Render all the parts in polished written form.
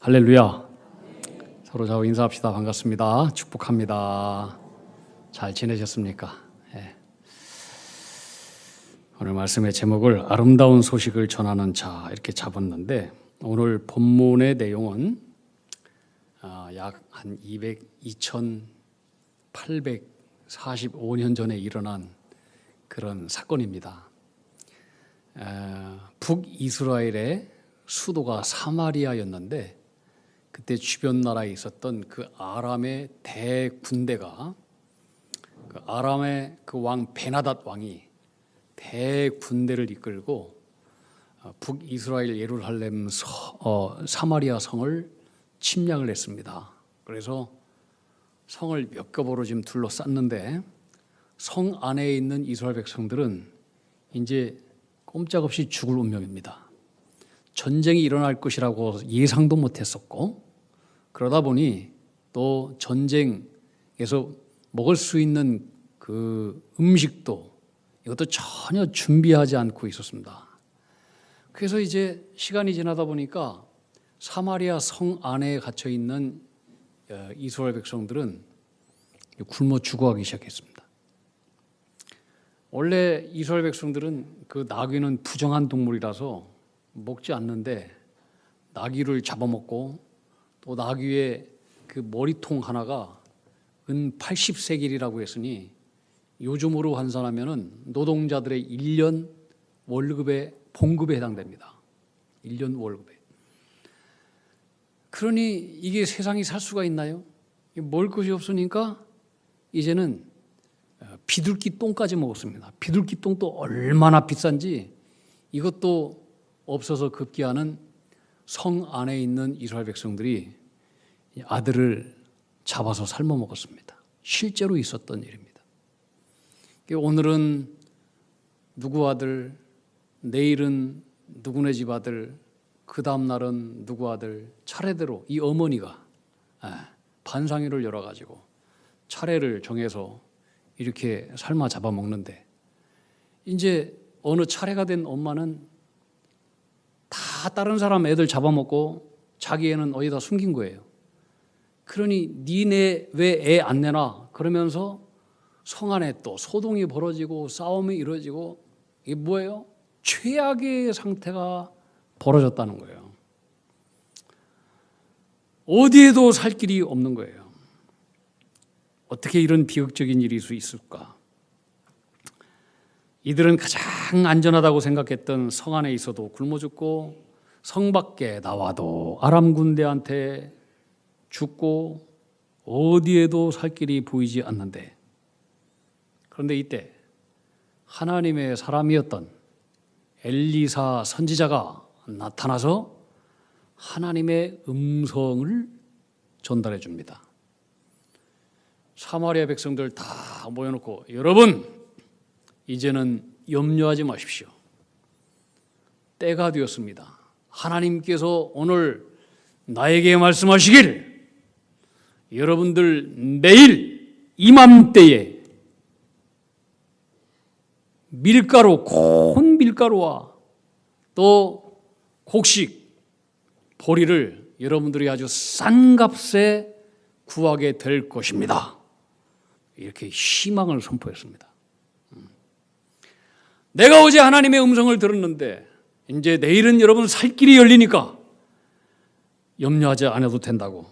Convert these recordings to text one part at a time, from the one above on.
할렐루야. 서로 좌우 인사합시다. 반갑습니다. 축복합니다. 잘 지내셨습니까? 예. 오늘 말씀의 제목을 아름다운 소식을 전하는 자 이렇게 잡았는데, 오늘 본문의 내용은 약 한 2845년 전에 일어난 그런 사건입니다. 북이스라엘의 수도가 사마리아였는데, 그때 주변 나라에 있었던 그 아람의 대군대가, 그 아람의 그 왕 베나닷 왕이 대군대를 이끌고 북이스라엘 예루살렘 사마리아 성을 침략을 했습니다. 그래서 성을 몇 겹으로 지금 둘러쌌는데, 성 안에 있는 이스라엘 백성들은 이제 꼼짝없이 죽을 운명입니다. 전쟁이 일어날 것이라고 예상도 못했었고, 그러다 보니 또 전쟁에서 먹을 수 있는 그 음식도 이것도 전혀 준비하지 않고 있었습니다. 그래서 이제 시간이 지나다 보니까 사마리아 성 안에 갇혀 있는 이스라엘 백성들은 굶어 죽어가기 시작했습니다. 원래 이스라엘 백성들은 그 나귀는 부정한 동물이라서 먹지 않는데, 나귀를 잡아먹고 또 나귀의 그 머리통 하나가 은 80세겔이라고 했으니 요즘으로 환산하면은 노동자들의 1년 월급의 봉급에 해당됩니다. 1년 월급에. 그러니 이게 세상이 살 수가 있나요? 먹을 것이 없으니까 이제는 비둘기 똥까지 먹었습니다. 비둘기 똥도 얼마나 비싼지 이것도 없어서 급기야는 성 안에 있는 이스라엘 백성들이 아들을 잡아서 삶아 먹었습니다. 실제로 있었던 일입니다. 오늘은 누구 아들, 내일은 누구네 집 아들, 그 다음 날은 누구 아들, 차례대로 이 어머니가 반상회를 열어가지고 차례를 정해서 이렇게 삶아 잡아먹는데, 이제 어느 차례가 된 엄마는 다 다른 사람 애들 잡아먹고 자기 애는 어디다 숨긴 거예요. 그러니 니네 왜 애 안 내놔? 그러면서 성 안에 또 소동이 벌어지고 싸움이 이루어지고, 이게 뭐예요? 최악의 상태가 벌어졌다는 거예요. 어디에도 살 길이 없는 거예요. 어떻게 이런 비극적인 일이 수 있을까? 이들은 가장 안전하다고 생각했던 성 안에 있어도 굶어 죽고, 성 밖에 나와도 아람 군대한테 죽고, 어디에도 살 길이 보이지 않는데, 그런데 이때 하나님의 사람이었던 엘리사 선지자가 나타나서 하나님의 음성을 전달해 줍니다. 사마리아 백성들 다 모여놓고, 여러분 이제는 염려하지 마십시오. 때가 되었습니다. 하나님께서 오늘 나에게 말씀하시길, 여러분들 내일 이맘때에 밀가루, 고운 밀가루와 또 곡식, 보리를 여러분들이 아주 싼 값에 구하게 될 것입니다. 이렇게 희망을 선포했습니다. 내가 어제 하나님의 음성을 들었는데 이제 내일은 여러분 살 길이 열리니까 염려하지 않아도 된다고.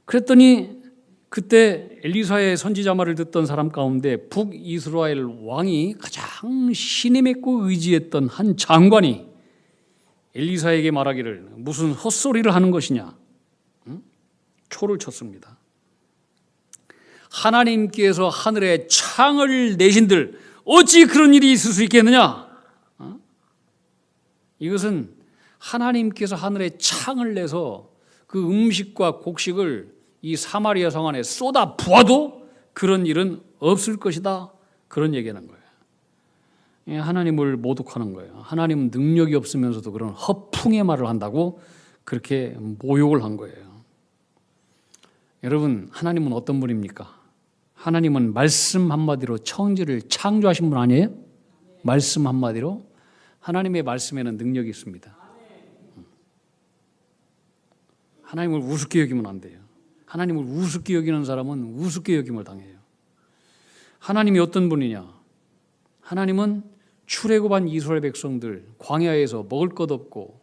그랬더니 그때 엘리사의 선지자 말을 듣던 사람 가운데 북이스라엘 왕이 가장 신이 맺고 의지했던 한 장관이 엘리사에게 말하기를, 무슨 헛소리를 하는 것이냐? 초를 쳤습니다. 하나님께서 하늘에 창을 내신들 어찌 그런 일이 있을 수 있겠느냐? 이것은 하나님께서 하늘에 창을 내서 그 음식과 곡식을 이 사마리아 성 안에 쏟아 부어도 그런 일은 없을 것이다. 그런 얘기하는 거예요. 하나님을 모독하는 거예요. 하나님은 능력이 없으면서도 그런 허풍의 말을 한다고 그렇게 모욕을 한 거예요. 여러분, 하나님은 어떤 분입니까? 하나님은 말씀 한마디로 천지를 창조하신 분 아니에요? 말씀 한마디로. 하나님의 말씀에는 능력이 있습니다. 하나님을 우습게 여기면 안 돼요. 하나님을 우습게 여기는 사람은 우습게 여김을 당해요. 하나님이 어떤 분이냐? 하나님은 출애굽한 이스라엘 백성들 광야에서 먹을 것 없고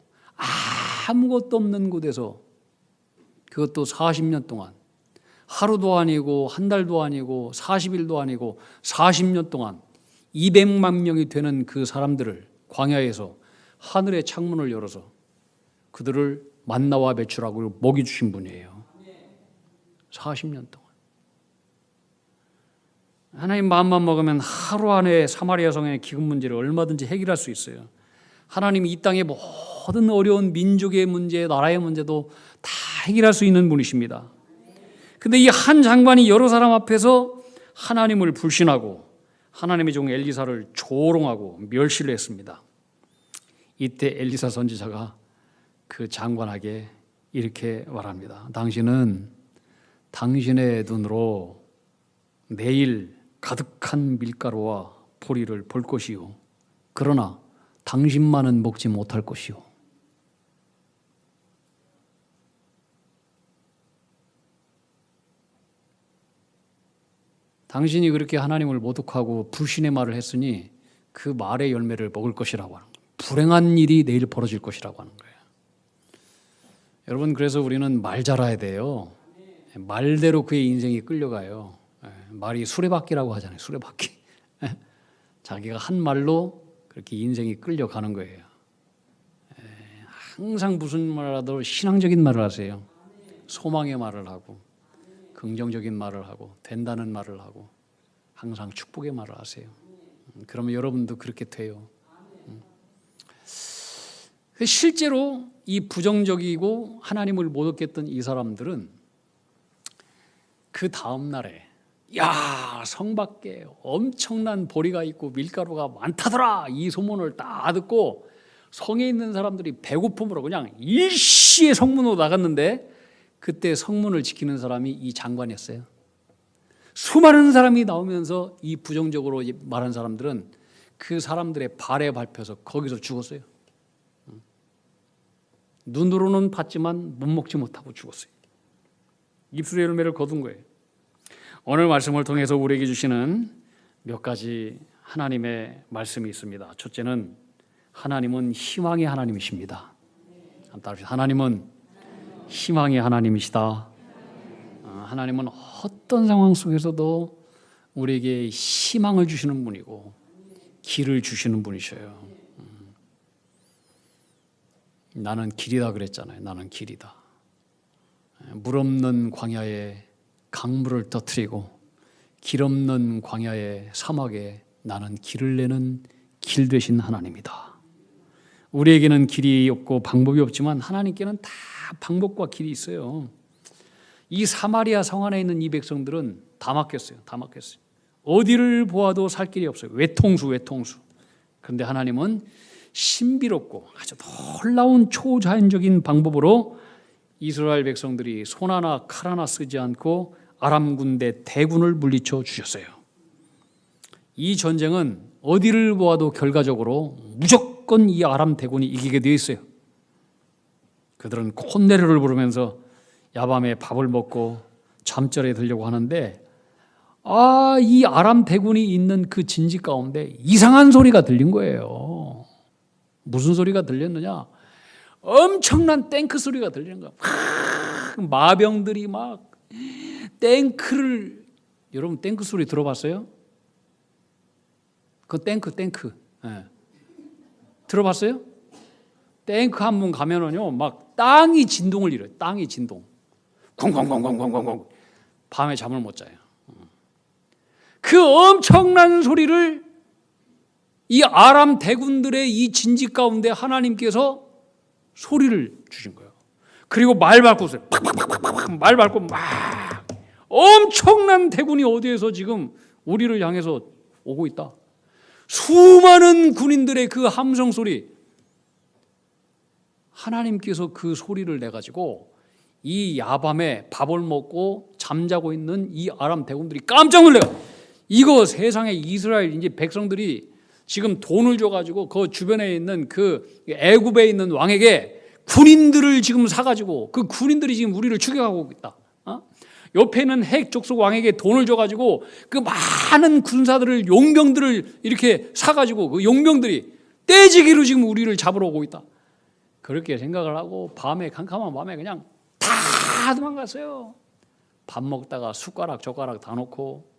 아무것도 없는 곳에서, 그것도 40년 동안, 하루도 아니고 한 달도 아니고 40일도 아니고 40년 동안 200만 명이 되는 그 사람들을 광야에서 하늘의 창문을 열어서 그들을 만나와 배추라고 먹이 주신 분이에요. 40년 동안. 하나님 마음만 먹으면 하루 안에 사마리아 성의 기근 문제를 얼마든지 해결할 수 있어요. 하나님이 이 땅의 모든 어려운 민족의 문제, 나라의 문제도 다 해결할 수 있는 분이십니다. 근데 이 한 장관이 여러 사람 앞에서 하나님을 불신하고 하나님의 종 엘리사를 조롱하고 멸시를 했습니다. 이때 엘리사 선지자가 그 장관에게 이렇게 말합니다. 당신은 당신의 눈으로 내일 가득한 밀가루와 보리를 볼 것이요, 그러나 당신만은 먹지 못할 것이요. 당신이 그렇게 하나님을 모독하고 불신의 말을 했으니 그 말의 열매를 먹을 것이라고 하는 거예요. 불행한 일이 내일 벌어질 것이라고 하는 거예요. 여러분, 그래서 우리는 말 잘해야 돼요. 말대로 그의 인생이 끌려가요. 말이 수레바퀴라고 하잖아요. 수레바퀴. 자기가 한 말로 그렇게 인생이 끌려가는 거예요. 항상 무슨 말을 하도 신앙적인 말을 하세요. 소망의 말을 하고 긍정적인 말을 하고 된다는 말을 하고 항상 축복의 말을 하세요. 그러면 여러분도 그렇게 돼요. 실제로 이 부정적이고 하나님을 모독했던 이 사람들은 그 다음 날에 야, 성 밖에 엄청난 보리가 있고 밀가루가 많다더라, 이 소문을 딱 듣고 성에 있는 사람들이 배고픔으로 그냥 일시에 성문으로 나갔는데, 그때 성문을 지키는 사람이 이 장관이었어요. 수많은 사람이 나오면서 이 부정적으로 말한 사람들은 그 사람들의 발에 밟혀서 거기서 죽었어요. 눈으로는 봤지만 못 먹지 못하고 죽었어요. 입술의 열매를 거둔 거예요. 오늘 말씀을 통해서 우리에게 주시는 몇 가지 하나님의 말씀이 있습니다. 첫째는 하나님은 희망의 하나님이십니다. 하나님은 희망의 하나님이시다. 하나님은 어떤 상황 속에서도 우리에게 희망을 주시는 분이고 길을 주시는 분이셔요. 나는 길이다 그랬잖아요. 나는 길이다. 물 없는 광야에 강물을 터뜨리고 길 없는 광야의 사막에 나는 길을 내는 길 되신 하나님이다. 우리에게는 길이 없고 방법이 없지만 하나님께는 다 방법과 길이 있어요. 이 사마리아 성 안에 있는 이 백성들은 다 막혔어요. 다 막혔어요. 어디를 보아도 살 길이 없어요. 외통수. 그런데 하나님은 신비롭고 아주 놀라운 초자연적인 방법으로 이스라엘 백성들이 손 하나 칼 하나 쓰지 않고 아람 군대 대군을 물리쳐 주셨어요. 이 전쟁은 어디를 보아도 결과적으로 무조건 이 아람 대군이 이기게 되어 있어요. 그들은 콧내려를 부르면서 야밤에 밥을 먹고 잠자리에 들려고 하는데, 이 아람 대군이 있는 그 진지 가운데 이상한 소리가 들린 거예요. 무슨 소리가 들렸느냐? 엄청난 탱크 소리가 들리는 거야. 마병들이 막 탱크를, 여러분 탱크 소리 들어봤어요? 그 탱크. 들어봤어요? 탱크 한 번 가면은요, 막 땅이 진동을 일어요. 땅이 진동. 쿵쿵쿵쿵쿵쿵. 밤에 잠을 못 자요. 그 엄청난 소리를 이 아람 대군들의 이 진지 가운데 하나님께서 소리를 주신 거예요. 그리고 말 밟고 있어요. 팍팍팍팍 말 밟고 막 엄청난 대군이 어디에서 지금 우리를 향해서 오고 있다. 수많은 군인들의 그 함성 소리, 하나님께서 그 소리를 내가지고 이 야밤에 밥을 먹고 잠자고 있는 이 아람 대군들이 깜짝 놀래요. 이거 세상에 이스라엘 이제 백성들이 지금 돈을 줘가지고 그 주변에 있는 그 애굽에 있는 왕에게 군인들을 지금 사가지고 그 군인들이 지금 우리를 추격하고 있다. 옆에 있는 핵 족속 왕에게 돈을 줘가지고 그 많은 군사들을, 용병들을 이렇게 사가지고 그 용병들이 떼지기로 지금 우리를 잡으러 오고 있다. 그렇게 생각을 하고 밤에, 캄캄한 밤에 그냥 다 도망갔어요. 밥 먹다가 숟가락 젓가락 다 놓고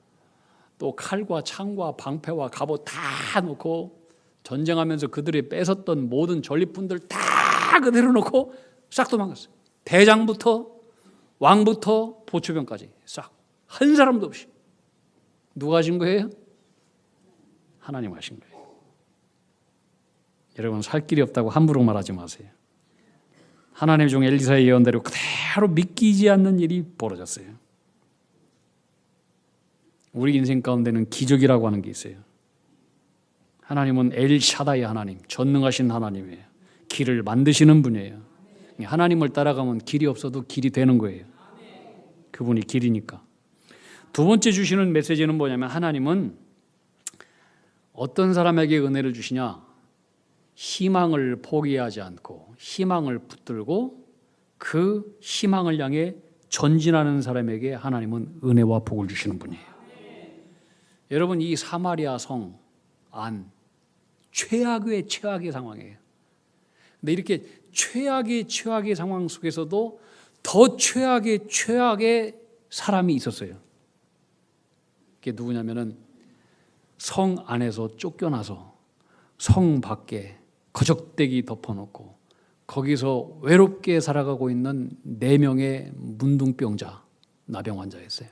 또 칼과 창과 방패와 갑옷 다 놓고 전쟁하면서 그들이 뺏었던 모든 전리품들 다 그대로 놓고 싹 도망갔어요. 대장부터 왕부터 보초병까지 싹, 한 사람도 없이. 누가 하신 거예요? 하나님 하신 거예요. 여러분, 살 길이 없다고 함부로 말하지 마세요. 하나님 중 엘리사의 예언대로 그대로 믿기지 않는 일이 벌어졌어요. 우리 인생 가운데는 기적이라고 하는 게 있어요. 하나님은 엘샤다이 하나님, 전능하신 하나님이에요. 길을 만드시는 분이에요. 하나님을 따라가면 길이 없어도 길이 되는 거예요. 그분이 길이니까. 두 번째 주시는 메시지는 뭐냐면, 하나님은 어떤 사람에게 은혜를 주시냐? 희망을 포기하지 않고 희망을 붙들고 그 희망을 향해 전진하는 사람에게 하나님은 은혜와 복을 주시는 분이에요. 여러분, 이 사마리아 성 안 최악의 상황이에요. 근데 이렇게 최악의 상황 속에서도 더 최악의 사람이 있었어요. 그게 누구냐면은 성 안에서 쫓겨나서 성 밖에 거적대기 덮어놓고 거기서 외롭게 살아가고 있는 4명의 문둥병자, 나병 환자였어요.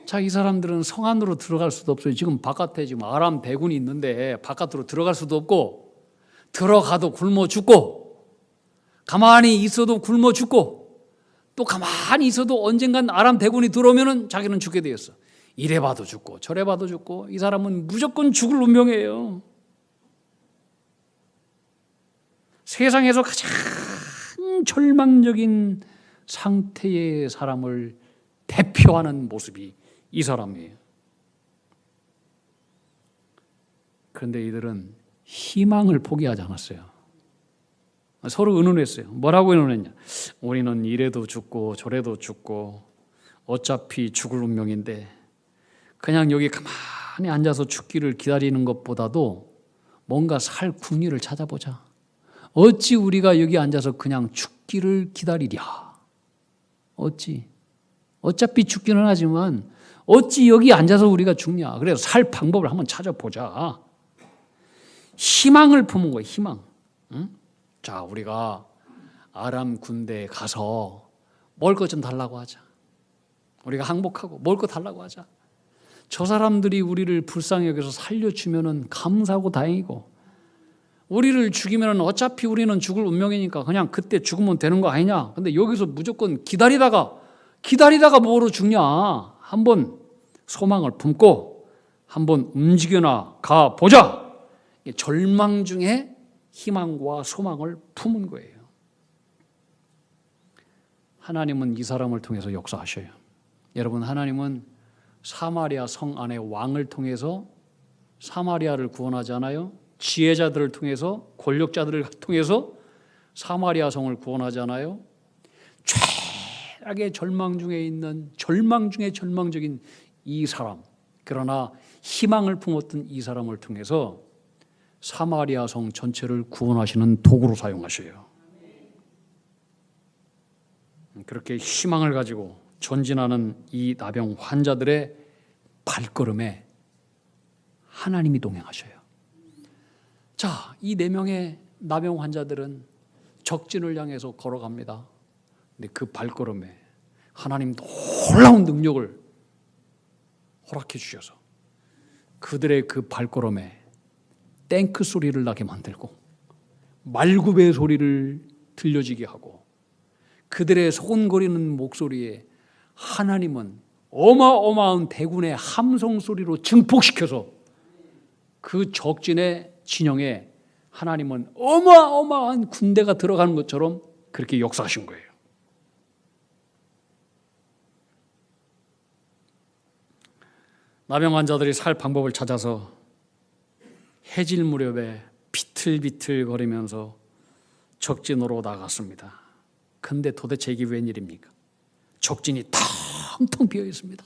자, 이 사람들은 성 안으로 들어갈 수도 없어요. 지금 바깥에 지금 아람 대군이 있는데 바깥으로 들어갈 수도 없고, 들어가도 굶어 죽고, 가만히 있어도 굶어 죽고, 또 가만히 있어도 언젠간 아람 대군이 들어오면은 자기는 죽게 되었어. 이래 봐도 죽고 저래 봐도 죽고, 이 사람은 무조건 죽을 운명이에요. 세상에서 가장 절망적인 상태의 사람을 대표하는 모습이 이 사람이에요. 그런데 이들은 희망을 포기하지 않았어요. 서로 의논했어요. 뭐라고 의논했냐? 우리는 이래도 죽고 저래도 죽고 어차피 죽을 운명인데 그냥 여기 가만히 앉아서 죽기를 기다리는 것보다도 뭔가 살 궁리를 찾아보자. 어찌 우리가 여기 앉아서 그냥 죽기를 기다리랴. 어차피 죽기는 하지만 어찌 여기 앉아서 우리가 죽냐. 그래서 살 방법을 한번 찾아보자. 희망을 품은 거예요. 희망. 응? 자, 우리가 아람 군대에 가서 먹을 것 좀 달라고 하자. 우리가 항복하고 먹을 것 달라고 하자. 저 사람들이 우리를 불쌍히 여겨서 살려주면은 감사하고 다행이고, 우리를 죽이면은 어차피 우리는 죽을 운명이니까 그냥 그때 죽으면 되는 거 아니냐. 근데 여기서 무조건 기다리다가 뭐로 죽냐. 한번 소망을 품고 한번 움직여나 가보자. 절망 중에 희망과 소망을 품은 거예요. 하나님은 이 사람을 통해서 역사하셔요. 여러분, 하나님은 사마리아 성 안의 왕을 통해서 사마리아를 구원하지 않아요? 지혜자들을 통해서, 권력자들을 통해서 사마리아 성을 구원하지 않아요? 최악의 절망 중에 있는 절망 중에 절망적인 이 사람, 그러나 희망을 품었던 이 사람을 통해서 사마리아 성 전체를 구원하시는 도구로 사용하셔요. 그렇게 희망을 가지고 전진하는 이 나병 환자들의 발걸음에 하나님이 동행하셔요. 자, 이 4명의 나병 환자들은 적진을 향해서 걸어갑니다. 근데 그 발걸음에 하나님 놀라운 능력을 허락해 주셔서 그들의 그 발걸음에 탱크 소리를 나게 만들고 말굽의 소리를 들려지게 하고, 그들의 소곤거리는 목소리에 하나님은 어마어마한 대군의 함성 소리로 증폭시켜서 그 적진의 진영에 하나님은 어마어마한 군대가 들어가는 것처럼 그렇게 역사하신 거예요. 나병 환자들이 살 방법을 찾아서 해질 무렵에 비틀비틀 거리면서 적진으로 나갔습니다. 근데 도대체 이게 웬일입니까? 적진이 텅텅 비어 있습니다.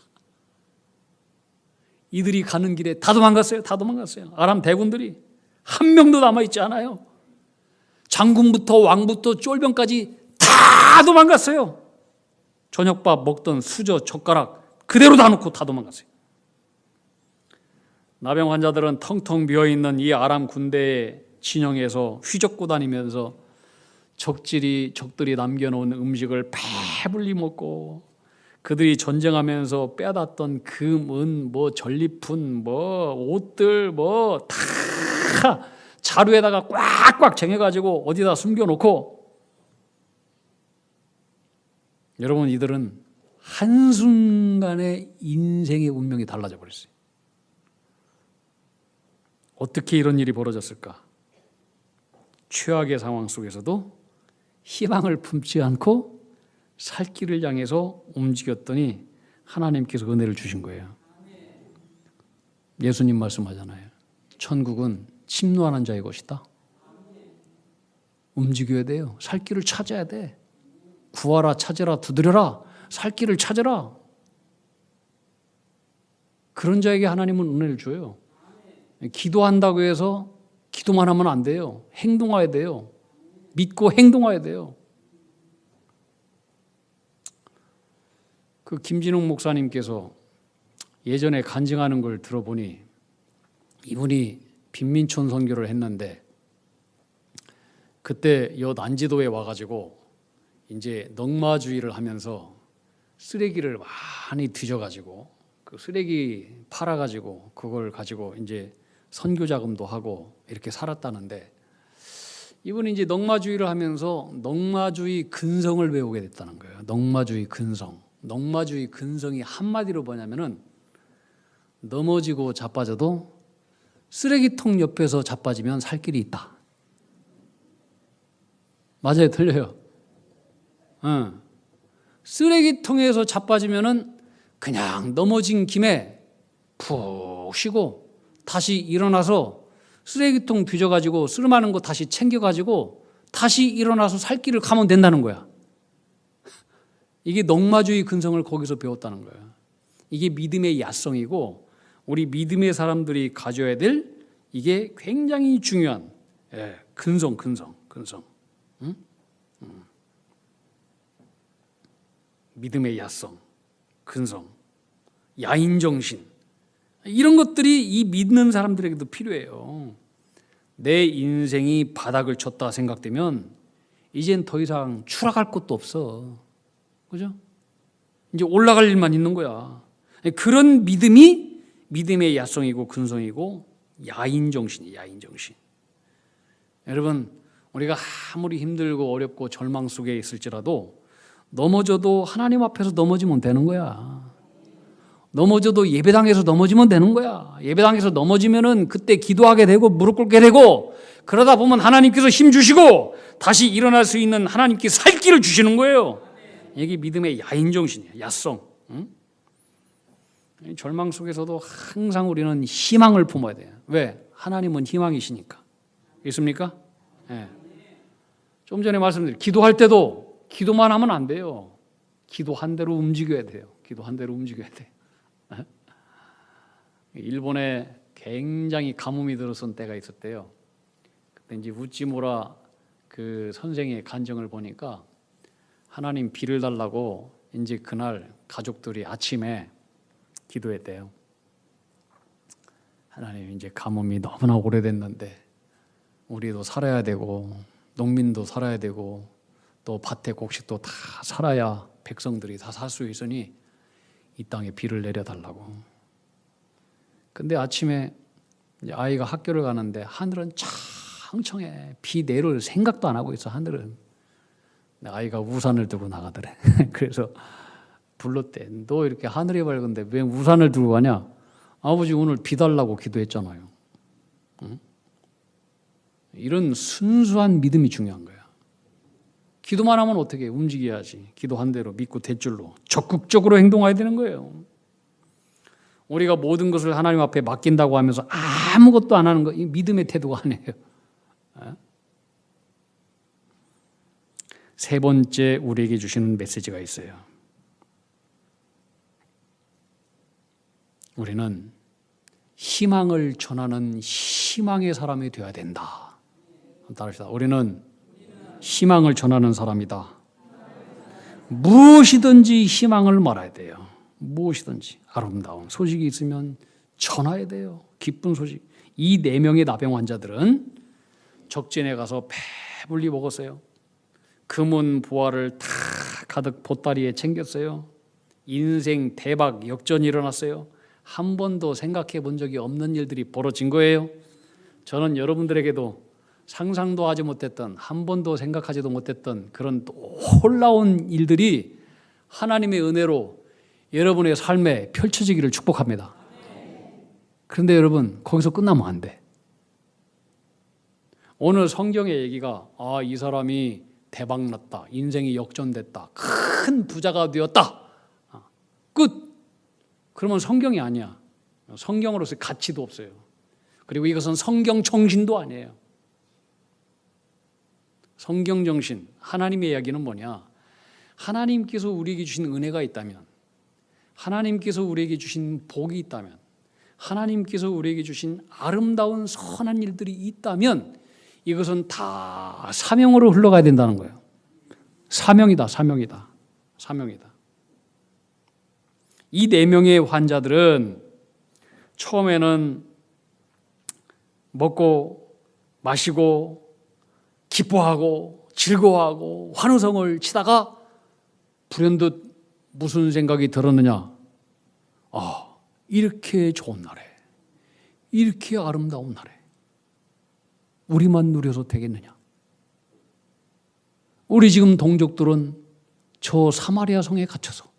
이들이 가는 길에 다 도망갔어요. 다 도망갔어요. 아람 대군들이 한 명도 남아있지 않아요. 장군부터 왕부터 쫄병까지 다 도망갔어요. 저녁밥 먹던 수저, 젓가락 그대로 다 놓고 다 도망갔어요. 나병 환자들은 텅텅 비어있는 이 아람 군대의 진영에서 휘젓고 다니면서 적들이 남겨놓은 음식을 배불리 먹고, 그들이 전쟁하면서 빼앗았던 금, 은, 전리품, 옷들, 다 자루에다가 꽉꽉 쟁여가지고 어디다 숨겨놓고, 여러분, 이들은 한순간에 인생의 운명이 달라져 버렸어요. 어떻게 이런 일이 벌어졌을까? 최악의 상황 속에서도 희망을 품지 않고 살 길을 향해서 움직였더니 하나님께서 은혜를 주신 거예요. 예수님 말씀하잖아요. 천국은 침노하는 자의 것이다. 움직여야 돼요. 살 길을 찾아야 돼. 구하라, 찾으라, 두드려라. 살 길을 찾아라. 그런 자에게 하나님은 은혜를 줘요. 기도한다고 해서 기도만 하면 안 돼요. 행동해야 돼요. 믿고 행동해야 돼요. 그 김진웅 목사님께서 예전에 간증하는 걸 들어보니, 이분이 빈민촌 선교를 했는데 그때 여 난지도에 와가지고 이제 넉마주의를 하면서 쓰레기를 많이 뒤져가지고 그 쓰레기 팔아가지고 그걸 가지고 이제 선교 자금도 하고 이렇게 살았다는데, 이분이 이제 넉마주의를 하면서 넉마주의 근성을 배우게 됐다는 거예요. 넉마주의 근성. 넉마주의 근성이 한마디로 뭐냐면은, 넘어지고 자빠져도 쓰레기통 옆에서 자빠지면 살 길이 있다. 맞아요, 틀려요? 쓰레기통에서 자빠지면은 그냥 넘어진 김에 푹 쉬고 다시 일어나서 쓰레기통 뒤져가지고 쓸만한 거 다시 챙겨가지고 다시 일어나서 살 길을 가면 된다는 거야. 이게 넉마주의 근성을 거기서 배웠다는 거야. 이게 믿음의 야성이고, 우리 믿음의 사람들이 가져야 될 이게 굉장히 중요한 근성. 응? 믿음의 야성, 근성, 야인정신, 이런 것들이 이 믿는 사람들에게도 필요해요. 내 인생이 바닥을 쳤다 생각되면 이젠 더 이상 추락할 것도 없어. 그죠? 이제 올라갈 일만 있는 거야. 그런 믿음이 믿음의 야성이고 근성이고 야인정신이에요. 야인정신. 여러분, 우리가 아무리 힘들고 어렵고 절망 속에 있을지라도 넘어져도 하나님 앞에서 넘어지면 되는 거야. 넘어져도 예배당에서 넘어지면 되는 거야. 예배당에서 넘어지면은 그때 기도하게 되고 무릎 꿇게 되고, 그러다 보면 하나님께서 힘 주시고 다시 일어날 수 있는 하나님께 살 길을 주시는 거예요. 이게 믿음의 야인정신이에요. 야성. 응? 절망 속에서도 항상 우리는 희망을 품어야 돼요. 왜? 하나님은 희망이시니까. 있습니까? 네. 좀 전에 말씀드린 기도할 때도 기도만 하면 안 돼요. 기도한 대로 움직여야 돼요. 기도한 대로 움직여야 돼요. 일본에 굉장히 가뭄이 들어선 때가 있었대요. 그때 이제 우찌무라 그 선생의 간증을 보니까 하나님 비를 달라고 이제 그날 가족들이 아침에 기도했대요. 하나님, 이제 가뭄이 너무나 오래됐는데 우리도 살아야 되고 농민도 살아야 되고 또 밭에 곡식도 다 살아야 백성들이 다 살 수 있으니 이 땅에 비를 내려달라고. 근데 아침에 이제 아이가 학교를 가는데 하늘은 청청해. 비 내릴 생각도 안 하고 있어, 하늘은. 아이가 우산을 들고 나가더래. 그래서 불렀대. 너 이렇게 하늘이 밝은데 왜 우산을 들고 가냐? 아버지, 오늘 비 달라고 기도했잖아요. 응? 이런 순수한 믿음이 중요한 거야. 기도만 하면 어떻게 해? 움직여야지. 기도한 대로 믿고 대줄로 적극적으로 행동해야 되는 거예요. 우리가 모든 것을 하나님 앞에 맡긴다고 하면서 아무것도 안 하는 거, 이 믿음의 태도가 아니에요. 세 번째 우리에게 주시는 메시지가 있어요. 우리는 희망을 전하는 희망의 사람이 되어야 된다. 따라합시다. 우리는 희망을 전하는 사람이다. 무엇이든지 희망을 말해야 돼요. 무엇이든지 아름다운 소식이 있으면 전해야 돼요. 기쁜 소식. 이 4명의 나병 환자들은 적진에 가서 배불리 먹었어요. 금은 보화를 다 가득 보따리에 챙겼어요. 인생 대박 역전이 일어났어요. 한 번도 생각해 본 적이 없는 일들이 벌어진 거예요. 저는 여러분들에게도 상상도 하지 못했던, 한 번도 생각하지도 못했던 그런 놀라운 일들이 하나님의 은혜로 여러분의 삶에 펼쳐지기를 축복합니다. 그런데 여러분, 거기서 끝나면 안 돼. 오늘 성경의 얘기가 이 사람이 대박났다, 인생이 역전됐다, 큰 부자가 되었다, 끝. 그러면 성경이 아니야. 성경으로서의 가치도 없어요. 그리고 이것은 성경 정신도 아니에요. 성경 정신, 하나님의 이야기는 뭐냐? 하나님께서 우리에게 주신 은혜가 있다면, 하나님께서 우리에게 주신 복이 있다면, 하나님께서 우리에게 주신 아름다운 선한 일들이 있다면 이것은 다 사명으로 흘러가야 된다는 거예요. 사명이다, 사명이다, 사명이다. 이 4명의 환자들은 처음에는 먹고 마시고 기뻐하고 즐거워하고 환호성을 치다가 불현듯 무슨 생각이 들었느냐? 이렇게 좋은 날에, 이렇게 아름다운 날에 우리만 누려서 되겠느냐? 우리 지금 동족들은 저 사마리아 성에 갇혀서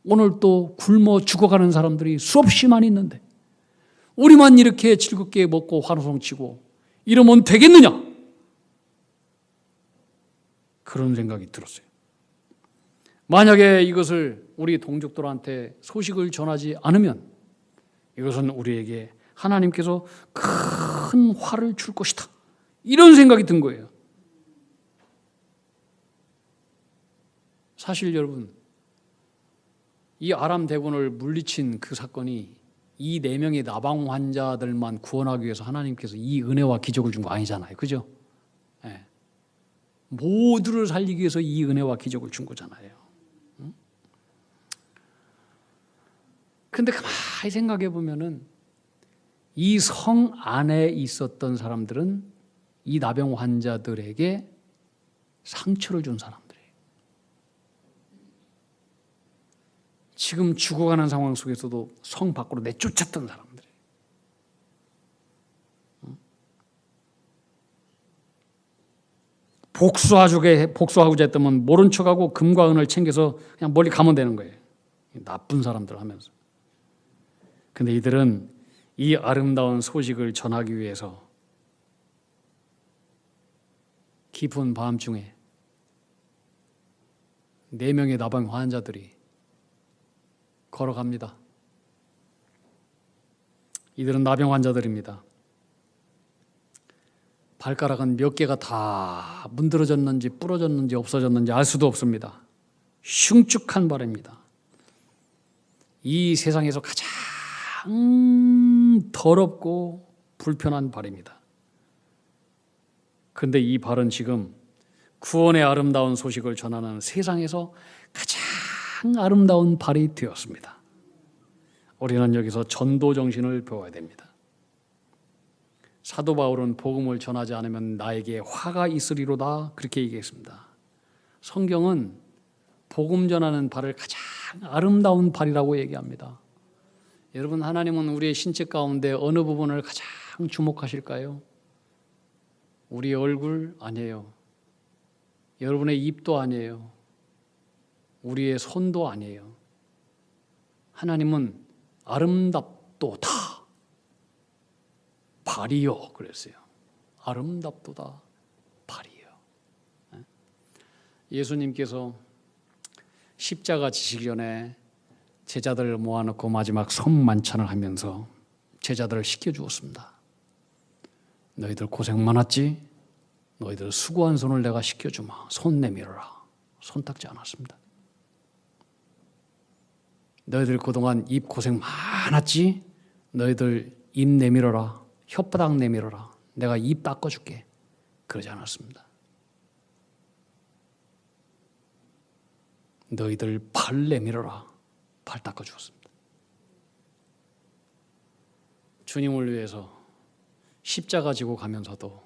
오늘 또 굶어 죽어가는 사람들이 수없이 많이 있는데 우리만 이렇게 즐겁게 먹고 환호성 치고 이러면 되겠느냐? 그런 생각이 들었어요. 만약에 이것을 우리 동족들한테 소식을 전하지 않으면 이것은 우리에게 하나님께서 큰 화를 줄 것이다, 이런 생각이 든 거예요. 사실 여러분, 이 아람 대군을 물리친 그 사건이 이 4명의 나방 환자들만 구원하기 위해서 하나님께서 이 은혜와 기적을 준 거 아니잖아요. 그죠? 네. 모두를 살리기 위해서 이 은혜와 기적을 준 거잖아요. 그런데 가만히 생각해 보면은 이 성 안에 있었던 사람들은 이 나병 환자들에게 상처를 준 사람들이에요. 지금 죽어가는 상황 속에서도 성 밖으로 내쫓았던 사람들이에요. 복수하고자 했다면 모른 척하고 금과 은을 챙겨서 그냥 멀리 가면 되는 거예요. 나쁜 사람들 하면서. 근데 이들은 이 아름다운 소식을 전하기 위해서 깊은 밤중에 4명의 나병 환자들이 걸어갑니다. 이들은 나병 환자들입니다. 발가락은 몇 개가 다 문드러졌는지 부러졌는지 없어졌는지 알 수도 없습니다. 흉측한 발입니다. 이 세상에서 가장 더럽고 불편한 발입니다. 그런데 이 발은 지금 구원의 아름다운 소식을 전하는 세상에서 가장 아름다운 발이 되었습니다. 우리는 여기서 전도 정신을 배워야 됩니다. 사도 바울은 복음을 전하지 않으면 나에게 화가 있으리로다, 그렇게 얘기했습니다. 성경은 복음 전하는 발을 가장 아름다운 발이라고 얘기합니다. 여러분, 하나님은 우리의 신체 가운데 어느 부분을 가장 주목하실까요? 우리의 얼굴 아니에요. 여러분의 입도 아니에요. 우리의 손도 아니에요. 하나님은 아름답도다 발이요 그랬어요. 아름답도다 발이요. 예수님께서 십자가 지시기 전에 제자들을 모아놓고 마지막 성만찬을 하면서 제자들을 시켜주었습니다. 너희들 고생 많았지? 너희들 수고한 손을 내가 씻겨주마. 손 내밀어라. 손 닦지 않았습니다. 너희들 그동안 입 고생 많았지? 너희들 입 내밀어라. 혓바닥 내밀어라. 내가 입 닦아줄게. 그러지 않았습니다. 너희들 팔 내밀어라. 팔 닦아주었습니다. 주님을 위해서 십자가 지고 가면서도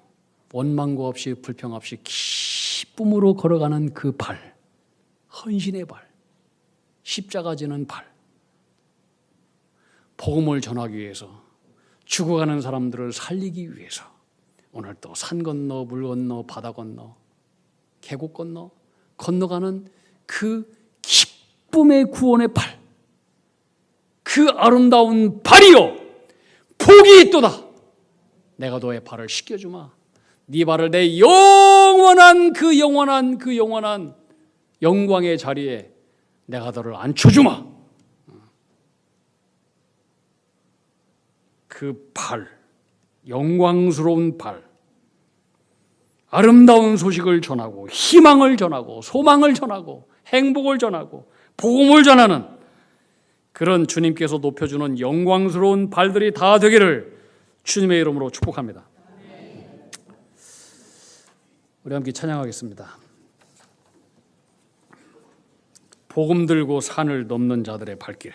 원망과 없이 불평 없이 기쁨으로 걸어가는 그 발, 헌신의 발, 십자가 지는 발, 복음을 전하기 위해서 죽어가는 사람들을 살리기 위해서 오늘 또 산 건너 물 건너 바다 건너 계곡 건너 건너가는 그 기쁨의 구원의 발, 그 아름다운 발이요 복이 있도다. 내가 너의 발을 씻겨주마. 네 발을 내 영원한 영광의 자리에 내가 너를 앉혀주마. 그 발, 영광스러운 발, 아름다운 소식을 전하고 희망을 전하고 소망을 전하고 행복을 전하고 복음을 전하는 그런 주님께서 높여주는 영광스러운 발들이 다 되기를 주님의 이름으로 축복합니다. 우리 함께 찬양하겠습니다. 복음 들고 산을 넘는 자들의 발길.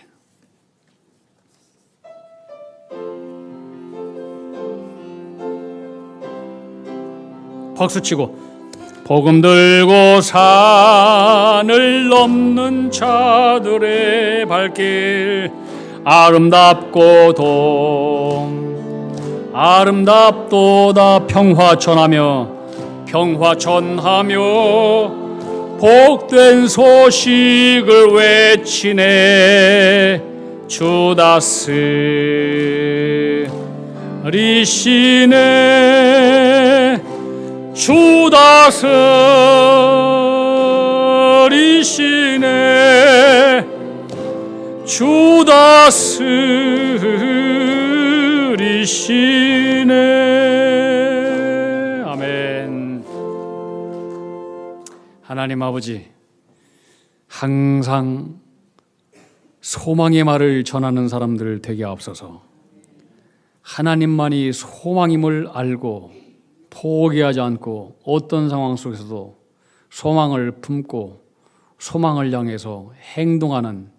박수치고 복음 들고 산을 넘는 자들의 발길 아름답도다 평화 전하며 복된 소식을 외치네. 주다스 리시네 주다스 리시네 주다스 리시네. 아멘. 하나님 아버지, 항상 소망의 말을 전하는 사람들 되게 하옵소서. 하나님만이 소망임을 알고 포기하지 않고 어떤 상황 속에서도 소망을 품고 소망을 향해서 행동하는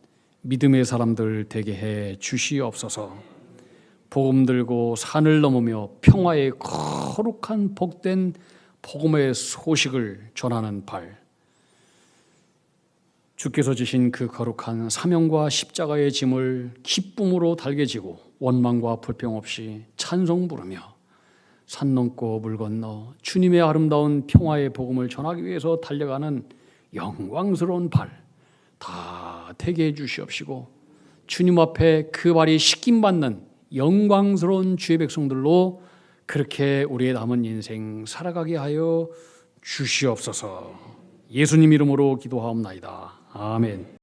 믿음의 사람들 되게 해 주시옵소서. 복음 들고 산을 넘으며 평화의 거룩한 복된 복음의 소식을 전하는 발, 주께서 주신 그 거룩한 사명과 십자가의 짐을 기쁨으로 달게 지고 원망과 불평 없이 찬송 부르며 산 넘고 물 건너 주님의 아름다운 평화의 복음을 전하기 위해서 달려가는 영광스러운 발 다 되게 해주시옵시고 주님 앞에 그 발이 씻김받는 영광스러운 주의 백성들로 그렇게 우리의 남은 인생 살아가게 하여 주시옵소서. 예수님 이름으로 기도하옵나이다. 아멘.